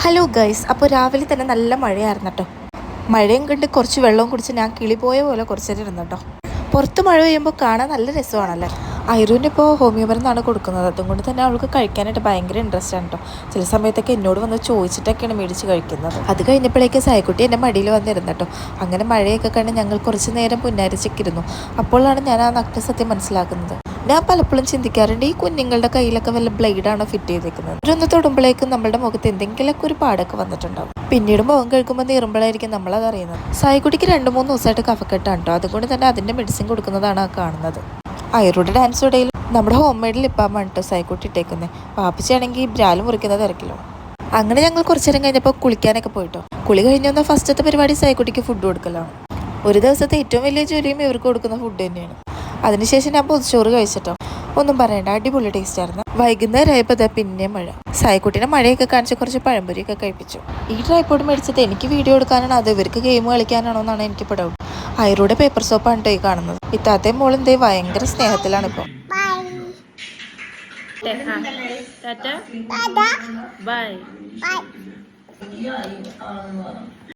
Hello guys, അപ്പോൾ രാവിലെ തന്നെ നല്ല മഴയായിരുന്നു കേട്ടോ. മഴയും കണ്ട് കുറച്ച് വെള്ളവും കുടിച്ച് ഞാൻ കിളി പോയ പോലെ കുറച്ച് നേരം ഇരുന്നു കേട്ടോ. പുറത്ത് മഴ പെയ്യുമ്പോൾ കാണാൻ നല്ല രസമാണല്ലേ. ഐറൂന് ഇപ്പോൾ ഹോമിയോ മരുന്നാണ് കൊടുക്കുന്നത്. അതുകൊണ്ട് തന്നെ അവൾക്ക് കഴിക്കാനായിട്ട് ഭയങ്കര ഇൻട്രസ്റ്റ് ആണ് കേട്ടോ. ചില സമയത്തൊക്കെ എന്നോട് വന്ന് ചോദിച്ചിട്ടൊക്കെയാണ് മേടിച്ച് കഴിക്കുന്നത്. അത് കഴിഞ്ഞപ്പോഴേക്ക് സായിക്കുട്ടി എൻ്റെ മടിയിൽ വന്നിരുന്നു കേട്ടോ. അങ്ങനെ മഴയൊക്കെ കണ്ട് ഞങ്ങൾ കുറച്ച് നേരം പുന്നാരിച്ചൊക്കെ അപ്പോഴാണ് ഞാൻ ആ നഗ്നസത്യം മനസ്സിലാക്കുന്നത്. ഞാൻ പലപ്പോഴും ചിന്തിക്കാറുണ്ട്, ഈ കുഞ്ഞുങ്ങളുടെ കയ്യിലൊക്കെ വല്ല ബ്ലേഡാണോ ഫിറ്റ് ചെയ്തേക്കുന്നത്. ഇതൊന്ന് തൊടുമ്പോഴേക്കും നമ്മുടെ മുഖത്ത് എന്തെങ്കിലുമൊക്കെ ഒരു പാടൊക്കെ വന്നിട്ടുണ്ടാവും. പിന്നീട് മുഖം കഴിക്കുമ്പോൾ നീറുമ്പോഴായിരിക്കും നമ്മളത് അറിയുന്നത്. സായിക്കുട്ടിക്ക് 2-3 ദിവസമായിട്ട് കഫക്കെട്ടാണ് കേട്ടോ. അതുകൊണ്ട് തന്നെ അതിൻ്റെ മെഡിസിൻ കൊടുക്കുന്നതാണ് ആ കാണുന്നത്. ഐറൂടെ ഡാൻസ് ഇടയിൽ നമ്മുടെ ഹോം മെയ്ഡ് ലിപ്പാമാണ് കേട്ടോ സായിക്കുട്ടി ഇട്ടേക്കുന്നത്. പാപ്പിച്ചാണെങ്കിൽ ബ്രാല് മുറിക്കുന്നത് തിരക്കിലോ. അങ്ങനെ ഞങ്ങൾ കുറച്ചു നേരം കഴിഞ്ഞപ്പോൾ കുളിക്കാനൊക്കെ പോയിട്ടോ. കുളി കഴിഞ്ഞ് വന്ന ഫസ്റ്റത്തെ പരിപാടി സായിക്കുട്ടിക്ക് ഫുഡ് കൊടുക്കലാണ്. ഒരു ദിവസത്തെ ഏറ്റവും വലിയ ജോലിയും ഇവർക്ക് കൊടുക്കുന്ന ഫുഡ് തന്നെയാണ്. അതിനുശേഷം ഞാൻ പൊതിച്ചോറ് കഴിച്ചിട്ടോ. ഒന്നും പറയണ്ട, അടിപൊളി ടേസ്റ്റ് ആയിരുന്നു. വൈകുന്നേരം ആയപ്പോൾ പിന്നെ മഴ. സായിക്കുട്ടീനെ മഴയൊക്കെ കാണിച്ച് കുറച്ച് പഴംപൊരിയൊക്കെ കഴിപ്പിച്ചു. ഈ ട്രൈപോഡ് മേടിച്ചത് എനിക്ക് വീഡിയോ എടുക്കാനാണ്, അത് ഇവർക്ക് ഗെയിം കളിക്കാനാണോ എന്നാണ് എനിക്കിപ്പോൾ ഡൗട്ട്. ഐറൂടെ പേപ്പർ സോപ്പാണ് കേട്ടോ ഈ കാണുന്നത്. ഇത്താത്തയും മോളും ദേ ഭയങ്കര സ്നേഹത്തിലാണ് ഇപ്പോൾ. ബൈ.